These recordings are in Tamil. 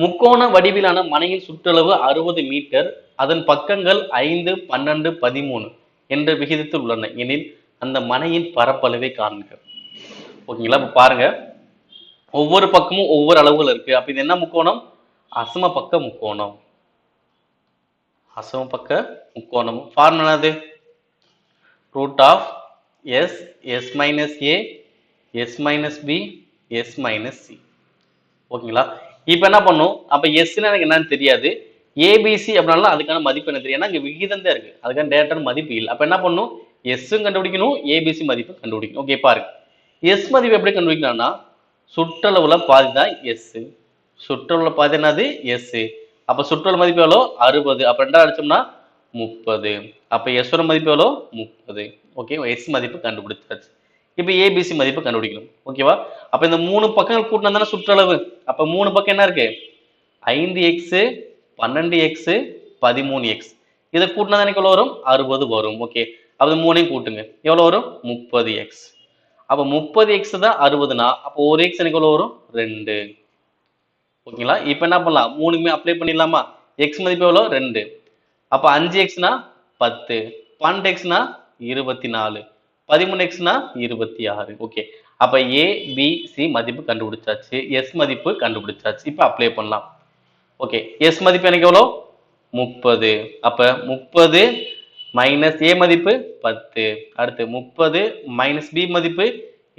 முக்கோண வடிவிலான மனையின் சுற்றளவு 60 மீட்டர். அதன் பக்கங்கள் 5, 12, 13 என்ற விகிதத்தில் உள்ளன எனில் அந்த மனையின் பரப்பளவை காண்க. ஓகேங்களா? இப்ப பாருங்க, ஒவ்வொரு பக்கமும் ஒவ்வொரு அளவுகள் இருக்கு. அப்ப இது என்ன முக்கோணம்? அசம பக்க முக்கோணம். அசம பக்க முக்கோணம். ஃபார்முலா என்னது? Root of s s minus a s minus b s minus c. ஓகேங்களா? இப்போ என்ன பண்ணும்? அப்ப s எனக்கு என்னன்னு தெரியாது. abc அப்படினாலும் அதுக்கான மதிப்பு என்ன தெரியும்? ஏன்னா இங்க விகிதம் தான் இருக்கு. அதுக்கான டேரக்டான மதிப்பு இல்லை. அப்ப என்ன பண்ணும்? s கண்டுபிடிக்கணும், abc மதிப்பு கண்டுபிடிக்கணும். ஓகே பாருங்க. s மதிப்பு எப்படி கண்டுபிடிக்கலாம்னா சுற்றளவுல பாதி தான் s. சுற்றளவுல பாதி என்னது? s. அப்ப சுற்றளவு மதிப்பு எவ்வளோ? 60. அப்ப ரெண்டா அடிச்சோம்னா 30. அப்ப s ஓட மதிப்பு எவ்வளோ? 30. ஓகே, s மதிப்பு கண்டுபிடிச்சாச்சு. இப்போ ஏபிசி மதிப்பு கண்டுபிடிக்கணும். ஓகேவா? அப்ப இந்த மூணு பக்கங்கள் கூட்டினா தானே சுற்றளவு. அப்ப மூணு பக்கம் என்ன இருக்கு? 5x 12x 13x. இதை கூட்டினா தானே எவ்வளவு வரும்? 60 வரும். ஓகே, அப்ப மூணையும் கூட்டுங்க. எவ்வளவு வரும்? 30x. அப்ப 30x தான் 60னா அப்போ ஒரு x எனக்கு எவ்வளவு வரும்? 2. ஓகேங்களா? இப்போ என்ன பண்ணலாம்? மூணுமே அப்ளை பண்ணிடலாமா? x மதிப்பு எவ்வளோ? 2. அப்ப 5xனா 10, 12xனா 24, 13xனா 26. ஓகே, அப்ப a b c மதிப்பு கண்டுபிடிச்சாச்சு, s மதிப்பு கண்டுபிடிச்சாச்சு. இப்போ அப்ளை பண்ணலாம். ஓகே, s மதிப்பு எனக்கு எவ்வளோ? 30. அப்ப 30 மைனஸ் a மதிப்பு 10. அடுத்து 30 மைனஸ் b மதிப்பு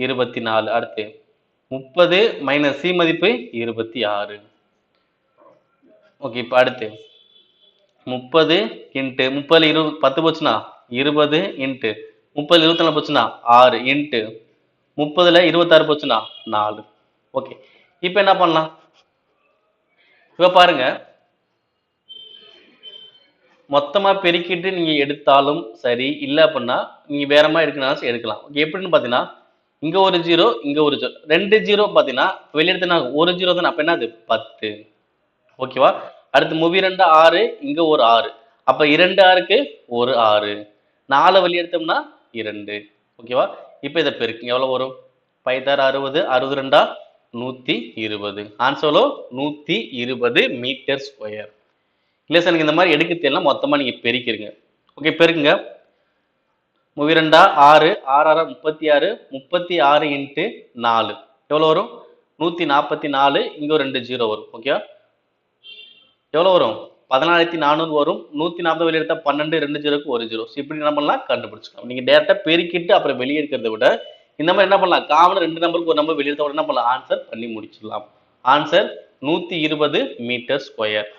24. அடுத்து 30 மைனஸ் c மதிப்பு 26. ஓகே, இப்போ அடுத்து 30 இன்ட்டு 30 10 போச்சுன்னா 20 இன்ட்டு 30 24 போச்சுன்னா 6 இன்ட்டு 30 26 போச்சுன்னா 4. ஓகே, இப்போ என்ன பண்ணலாம்? இப்போ பாருங்க, மொத்தமா பெருக்கிட்டு நீங்க எடுத்தாலும் சரி, இல்ல அப்படின்னா நீங்க வேற மாதிரி எடுக்கணும் எடுக்கலாம். எப்படின்னு பாத்தீங்கன்னா இங்க ஒரு 0 இங்க ஒரு 0, 2 0 பாத்தீங்கன்னா வெளியெடுத்தா ஒரு 0 தானே. அப்ப என்ன அது? 10. ஓகேவா? அடுத்து மூவி 2 6, இங்க ஒரு 6. அப்ப 2 6க்கு ஒரு 6. 4 வெளியெடுத்தோம்னா 2. ஓகேவா? இப்போ இதை பெருக்குங்க. எவ்வளவு வரும்? 5 60, 62 120. Answer 120 metre square. இல்லை சார் எனக்கு இந்த மாதிரி எடுக்க தெரியல, மொத்தமா நீங்க பெருக்கிருங்க. ஓகே, பெருக்குங்க. மூவி 2 6, 6 36, 36 இன்ட்டு 4 எவ்வளவு வரும்? 144. இங்க ஒரு 2 0 வரும். ஓகே, எவ்வளவு வரும்? 14400 வரும். 140 வெளியே எடுத்தா 12, 2 0க்கு ஒரு 0. இப்படி என்ன பண்ணலாம்? கண்டுபிடிச்சுக்கலாம். நீங்க டேரக்டா பெருக்கிட்டு அப்புறம் வெளியே எடுக்கிறத விட இந்த மாதிரி என்ன பண்ணலாம்? காமன் 2 நம்பருக்கு ஒரு நம்பர் வெளியே எடுத்த என்ன பண்ணலாம்? ஆன்சர் பண்ணி முடிச்சிடலாம். Answer 120 metre square.